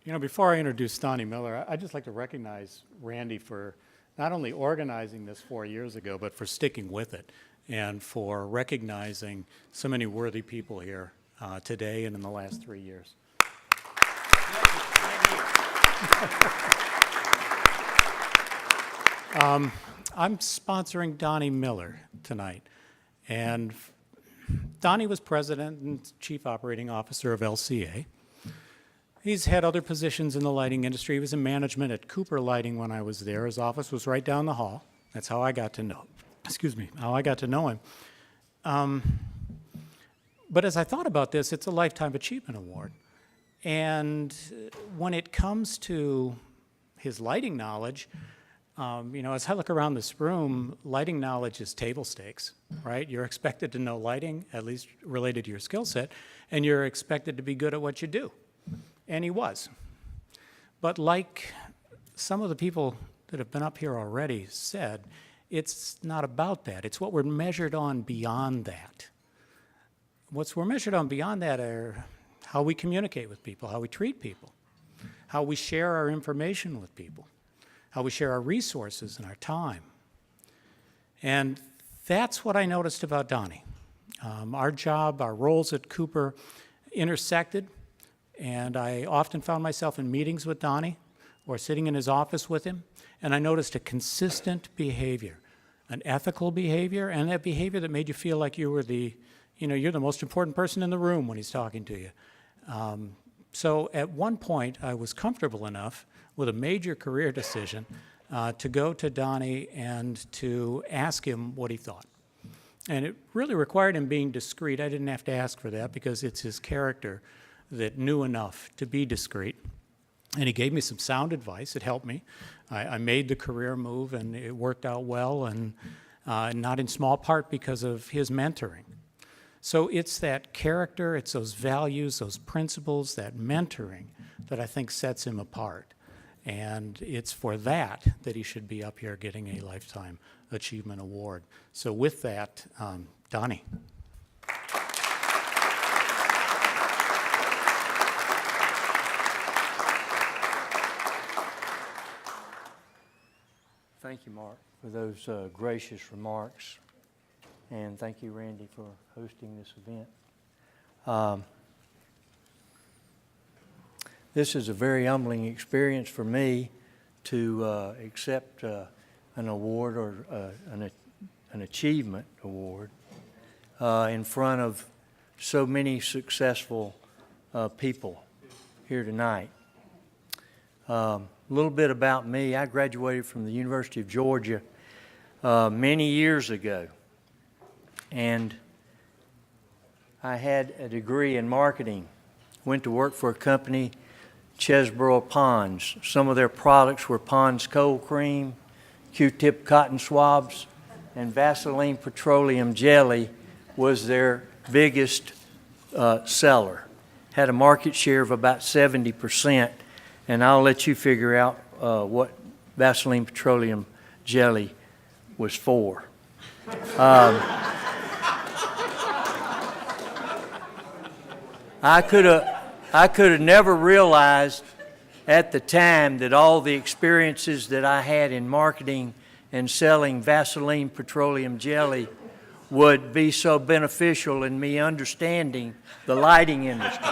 You know, before I introduce Donnie Miller, I'd just like to recognize Randy for not only organizing this 4 years ago, but for sticking with it and for recognizing so many worthy people here today and in the last 3 years. I'm sponsoring Donnie Miller tonight, and Donnie was president and chief operating officer of LCA. He's had other positions in the lighting industry. He was in management at Cooper Lighting when I was there. His office was right down the hall. That's how I got to know, how I got to know him. But as I thought about this, it's a Lifetime Achievement Award. And when it comes to his lighting knowledge, you know, as I look around this room, lighting knowledge is table stakes, right? You're expected to know lighting, at least related to your skill set, and you're expected to be good at what you do. And he was. But like some of the people that have been up here already said, it's not about that. It's what we're measured on beyond that. What we're measured on beyond that are how we communicate with people, how we treat people, how we share our information with people, how we share our resources and our time. And that's what I noticed about Donnie. Our job, our roles at Cooper intersected, and I often found myself in meetings with Donnie or sitting in his office with him, and I noticed a consistent behavior, an ethical behavior, and that behavior that made you feel like you were you're the most important person in the room when he's talking to you. So at one point, I was comfortable enough with a major career decision to go to Donnie and to ask him what he thought. And it really required him being discreet. I didn't have to ask for that because it's his character that knew enough to be discreet. And he gave me some sound advice. It helped me. I made the career move, and it worked out well, and not in small part because of his mentoring. So it's that character, it's those values, those principles, that mentoring that I think sets him apart. And it's for that he should be up here getting a Lifetime Achievement Award. So with that, Donnie. Thank you, Mark, for those gracious remarks. And thank you, Randy, for hosting this event. This is a very humbling experience for me to accept an award or an achievement award in front of so many successful people here tonight. A little bit about me. I graduated from the University of Georgia many years ago. And I had a degree in marketing. Went to work for a company, Chesborough Ponds. Some of their products were Pond's cold cream, Q-tip cotton swabs, and Vaseline petroleum jelly was their biggest seller. Had a market share of about 70%, and I'll let you figure out what Vaseline petroleum jelly was for. I could have never realized at the time that all the experiences that I had in marketing and selling Vaseline petroleum jelly would be so beneficial in me understanding the lighting industry.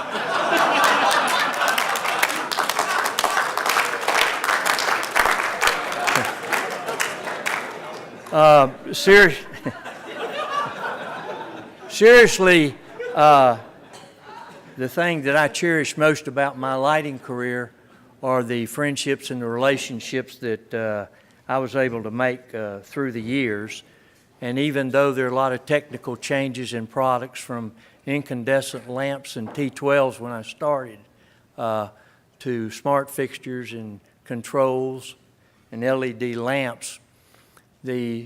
Seriously, the thing that I cherish most about my lighting career are the friendships and the relationships that I was able to make through the years. And even though there are a lot of technical changes in products from incandescent lamps and T12s when I started to smart fixtures and controls and LED lamps,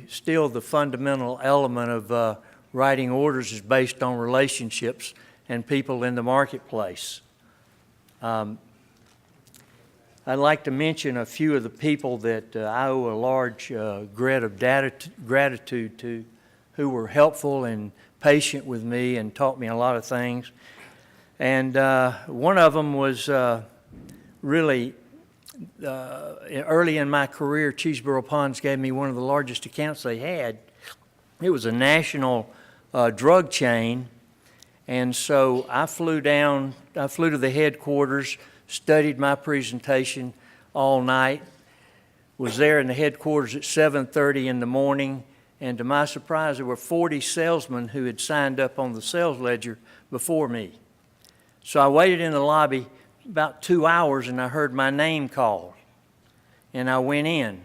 still the fundamental element of writing orders is based on relationships and people in the marketplace. I'd like to mention a few of the people that I owe a large gratitude to, who were helpful and patient with me and taught me a lot of things. And one of them was really, early in my career, Cheeseboro Ponds gave me one of the largest accounts they had. It was a national drug chain, and so I flew to the headquarters, studied my presentation all night, was there in the headquarters at 7:30 in the morning, and to my surprise, there were 40 salesmen who had signed up on the sales ledger before me. So I waited in the lobby about 2 hours, and I heard my name called, and I went in.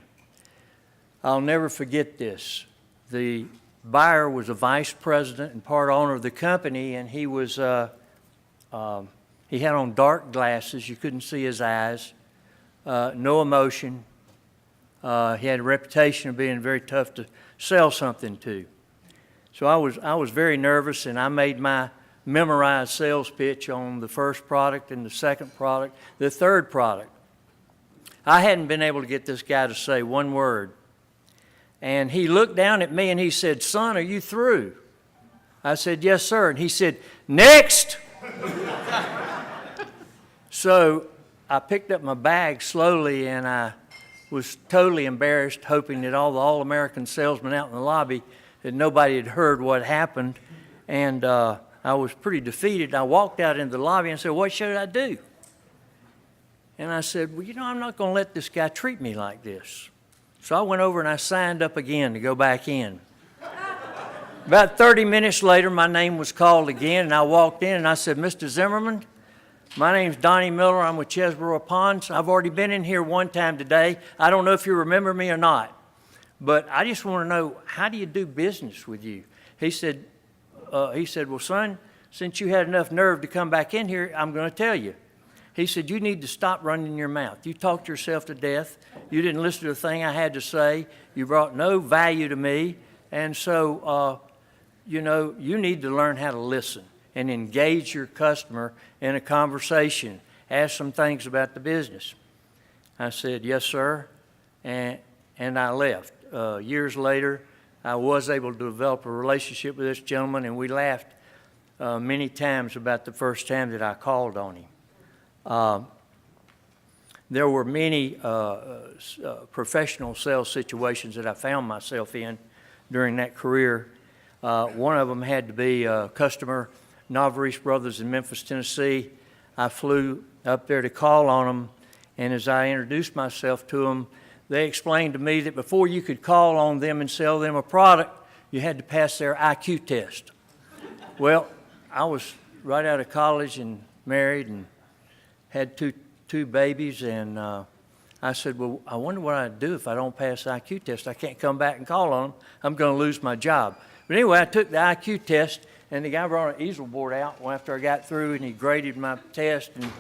I'll never forget this. The buyer was a vice president and part owner of the company, and he was he had on dark glasses. You couldn't see his eyes. No emotion. He had a reputation of being very tough to sell something to. So I was very nervous, and I made my memorized sales pitch on the first product and the second product, the third product. I hadn't been able to get this guy to say one word. And he looked down at me and he said, "Son, are you through?" I said, "Yes, sir." And he said, "Next!" So I picked up my bag slowly, and I was totally embarrassed, hoping that all the all-American salesmen out in the lobby, that nobody had heard what happened. And I was pretty defeated. I walked out into the lobby and said, "What should I do?" And I said, "Well, I'm not going to let this guy treat me like this." So I went over and I signed up again to go back in. About 30 minutes later, my name was called again, and I walked in and I said, "Mr. Zimmerman, my name's Donnie Miller. I'm with Chesborough Ponds. I've already been in here one time today. I don't know if you remember me or not, but I just want to know, how do you do business with you?" He said, "Well, son, since you had enough nerve to come back in here, I'm going to tell you." He said, "You need to stop running your mouth. You talked yourself to death. You didn't listen to a thing I had to say. You brought no value to me. And so, you need to learn how to listen and engage your customer in a conversation. Ask some things about the business." I said, "Yes, sir." And I left. Years later, I was able to develop a relationship with this gentleman, and we laughed many times about the first time that I called on him. There were many professional sales situations that I found myself in during that career. One of them had to be a customer, Navarese Brothers in Memphis, Tennessee. I flew up there to call on them, and as I introduced myself to them, they explained to me that before you could call on them and sell them a product, you had to pass their IQ test. Well, I was right out of college and married and had two babies, and I said, "Well, I wonder what I'd do if I don't pass the IQ test. I can't come back and call on them. I'm going to lose my job." But anyway, I took the IQ test, and the guy brought an easel board out after I got through, and he graded my test, and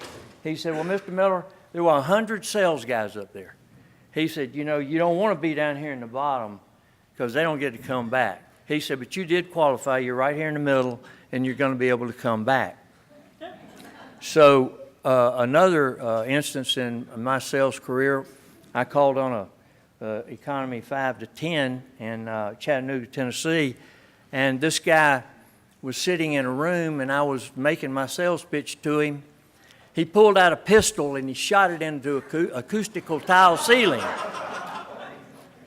he said, "Well, Mr. Miller, there were 100 sales guys up there." He said, "You don't want to be down here in the bottom because they don't get to come back." He said, "But you did qualify. You're right here in the middle, and you're going to be able to come back." So another instance in my sales career, I called on a economy 5 to 10 in Chattanooga, Tennessee, and this guy was sitting in a room, and I was making my sales pitch to him. He pulled out a pistol and he shot it into acoustical tile ceiling.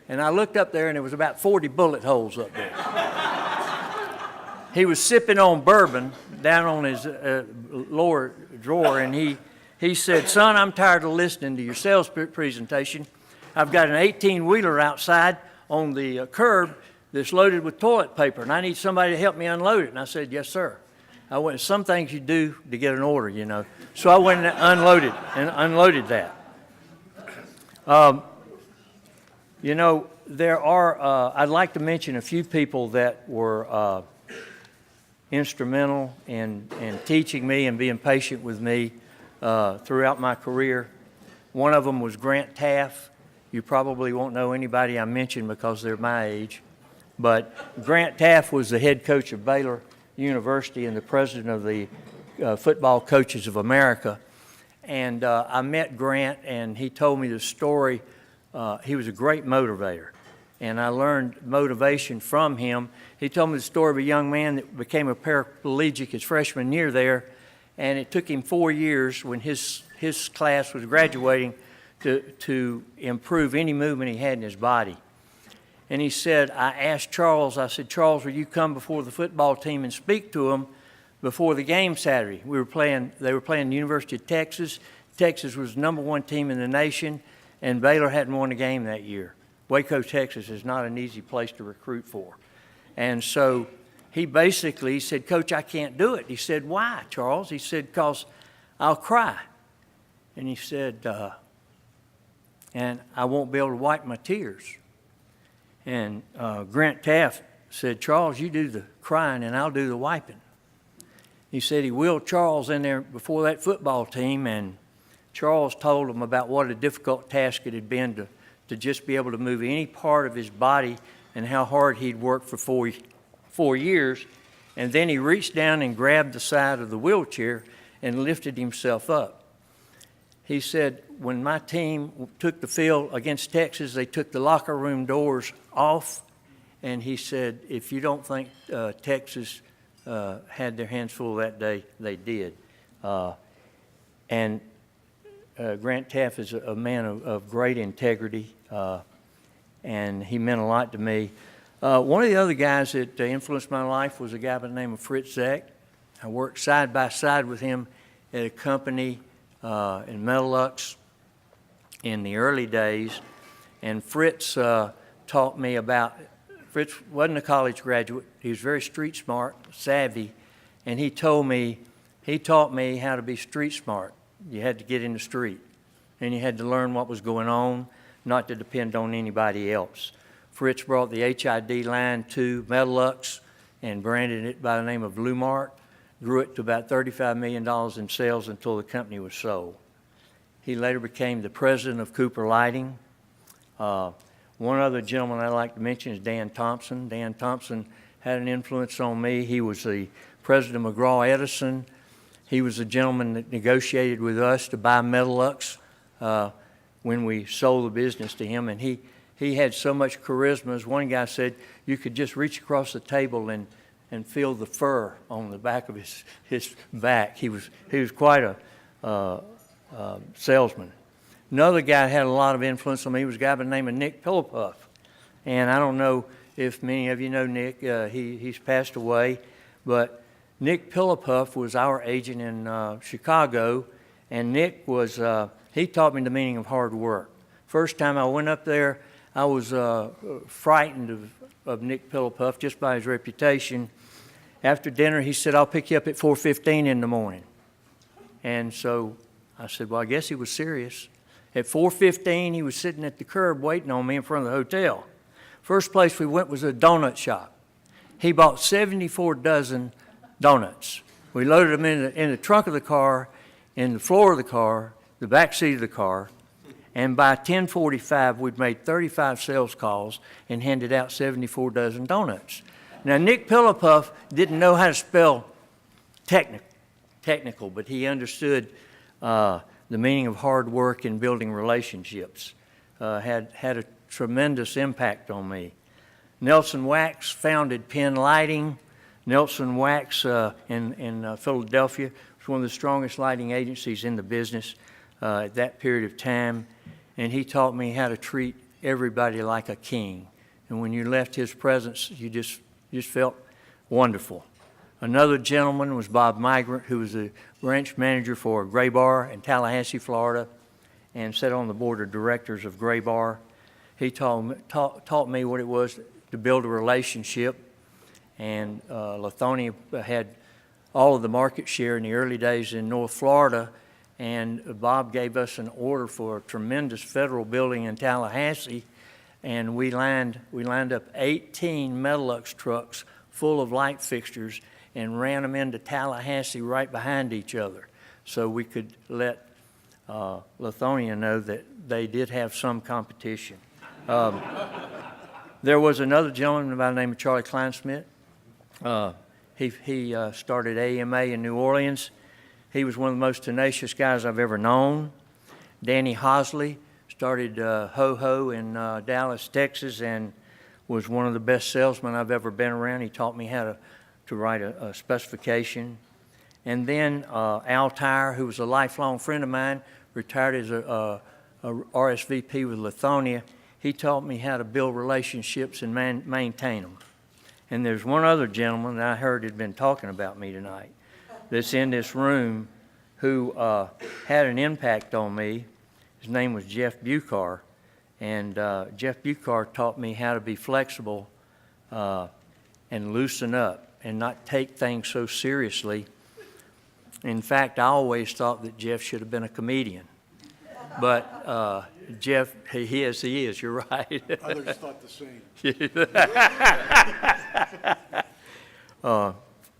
And I looked up there, and there was about 40 bullet holes up there. He was sipping on bourbon down on his lower drawer, and he said, "Son, I'm tired of listening to your sales presentation. I've got an 18-wheeler outside on the curb that's loaded with toilet paper, and I need somebody to help me unload it." And I said, "Yes, sir." I went, some things you do to get an order, So I went and unloaded that. There are, I'd like to mention a few people that were instrumental in teaching me and being patient with me throughout my career. One of them was Grant Taff. You probably won't know anybody I mention because they're my age. But Grant Taff was the head coach of Baylor University and the president of the Football Coaches of America. And I met Grant, and he told me the story. He was a great motivator, and I learned motivation from him. He told me the story of a young man that became a paraplegic his freshman year there, and it took him 4 years when his class was graduating to improve any movement he had in his body. And he said, I asked Charles, I said, Charles, will you come before the football team and speak to them before the game Saturday? They were playing the University of Texas. Texas was the #1 team in the nation, and Baylor hadn't won a game that year. Waco, Texas is not an easy place to recruit for. And so he basically said, Coach, I can't do it. He said, why, Charles? He said, because I'll cry. And he said, and I won't be able to wipe my tears. And Grant Taff said, Charles, you do the crying and I'll do the wiping. He said he wheeled Charles in there before that football team, and Charles told him about what a difficult task it had been to just be able to move any part of his body and how hard he'd worked for four years. And then he reached down and grabbed the side of the wheelchair and lifted himself up. He said, when my team took the field against Texas, they took the locker room doors off. And he said, if you don't think Texas had their hands full that day, they did. And Grant Taff is a man of great integrity, and he meant a lot to me. One of the other guys that influenced my life was a guy by the name of Fritz Zach. I worked side by side with him at a company in Metalux in the early days, and Fritz taught me about, Fritz wasn't a college graduate. He was very street smart, savvy, and he taught me how to be street smart. You had to get in the street, and you had to learn what was going on, not to depend on anybody else. Fritz brought the HID line to Metalux and branded it by the name of Lumart, grew it to about $35 million in sales until the company was sold. He later became the president of Cooper Lighting. One other gentleman I'd like to mention is Dan Thompson. Dan Thompson had an influence on me. He was the president of McGraw-Edison. He was the gentleman that negotiated with us to buy Metalux when we sold the business to him, and he had so much charisma. As one guy said, you could just reach across the table and feel the fur on the back of his back. He was quite a salesman. Another guy that had a lot of influence on me was a guy by the name of Nick Pillepuff. And I don't know if many of you know Nick. He's passed away. But Nick Pillepuff was our agent in Chicago. And Nick was, he taught me the meaning of hard work. First time I went up there, I was frightened of Nick Pillepuff just by his reputation. After dinner, he said, I'll pick you up at 4:15 in the morning. And so I said, well, I guess he was serious. At 4:15, he was sitting at the curb waiting on me in front of the hotel. First place we went was a donut shop. He bought 74 dozen donuts. We loaded them in the trunk of the car, in the floor of the car, the back seat of the car, and by 10:45, we'd made 35 sales calls and handed out 74 dozen donuts. Now, Nick Pillepuff didn't know how to spell technical, but he understood the meaning of hard work and building relationships. Had a tremendous impact on me. Nelson Wax founded Penn Lighting. Nelson Wax in Philadelphia was one of the strongest lighting agencies in the business at that period of time. And he taught me how to treat everybody like a king. And when you left his presence, you just felt wonderful. Another gentleman was Bob Migrant, who was the branch manager for Gray Bar in Tallahassee, Florida, and sat on the board of directors of Gray Bar. He taught me what it was to build a relationship. And Lithonia had all of the market share in the early days in North Florida. And Bob gave us an order for a tremendous federal building in Tallahassee, and we lined up 18 Metalux trucks full of light fixtures and ran them into Tallahassee right behind each other, so we could let Lithonia know that they did have some competition. There was another gentleman by the name of Charlie Kleinsmith. He started AMA in New Orleans. He was one of the most tenacious guys I've ever known. Danny Hosley started Ho-Ho in Dallas, Texas, and was one of the best salesmen I've ever been around. He taught me how to write a specification. And then Al Tyre, who was a lifelong friend of mine, retired as a RSVP with Lithonia. He taught me how to build relationships and maintain them. And there's one other gentleman that I heard had been talking about me tonight that's in this room who had an impact on me. His name was Jeff Bucar. And Jeff Bucar taught me how to be flexible and loosen up and not take things so seriously. In fact, I always thought that Jeff should have been a comedian. But Jeff, he is, you're right. Others thought the same.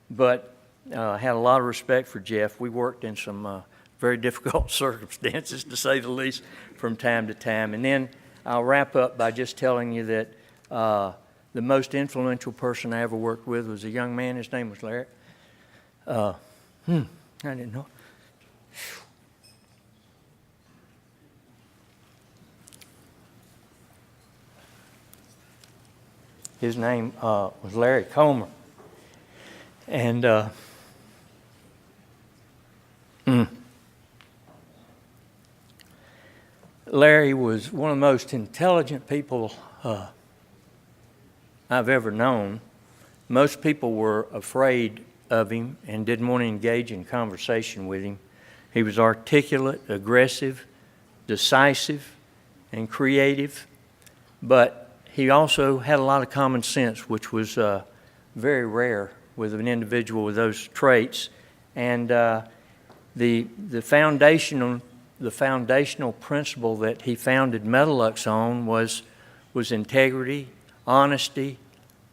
But had a lot of respect for Jeff. We worked in some very difficult circumstances, to say the least, from time to time. And then I'll wrap up by just telling you that the most influential person I ever worked with was a young man. His name was Larry. I didn't know. His name was Larry Coleman. And Larry was one of the most intelligent people I've ever known. Most people were afraid of him and didn't want to engage in conversation with him. He was articulate, aggressive, decisive, and creative, but he also had a lot of common sense, which was very rare with an individual with those traits. And the foundational principle that he founded Metalux on was integrity, honesty,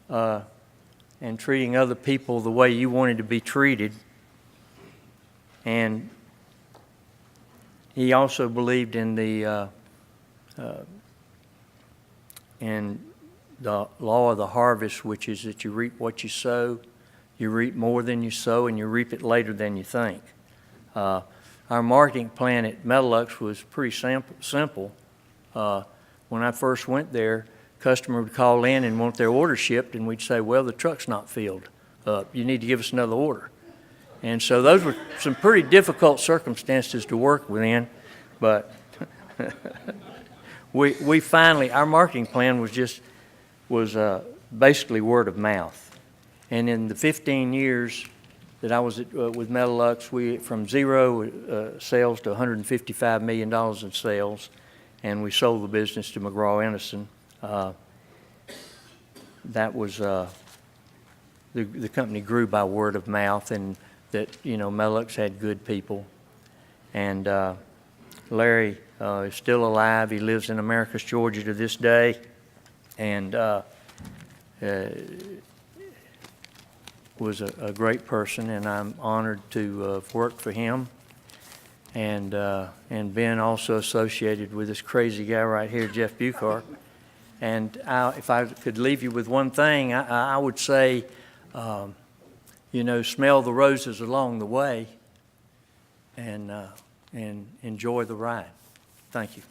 and treating other people the way you wanted to be treated. And he also believed in the law of the harvest, which is that you reap what you sow, you reap more than you sow, and you reap it later than you think. Our marketing plan at Metalux was pretty simple. When I first went there, customer would call in and want their order shipped, and we'd say, well, the truck's not filled up. You need to give us another order. And so those were some pretty difficult circumstances to work within, but we finally, our marketing plan was basically word of mouth. And in the 15 years that I was with Metalux, we from zero sales to $155 million in sales, and we sold the business to McGraw-Anderson. That was the company grew by word of mouth, and that Metalux had good people. And Larry is still alive. He lives in Americus, Georgia to this day, and was a great person, and I'm honored to have worked for him, and been also associated with this crazy guy right here, Jeff Bucar. And if I could leave you with one thing, I would say, smell the roses along the way, and enjoy the ride. Thank you.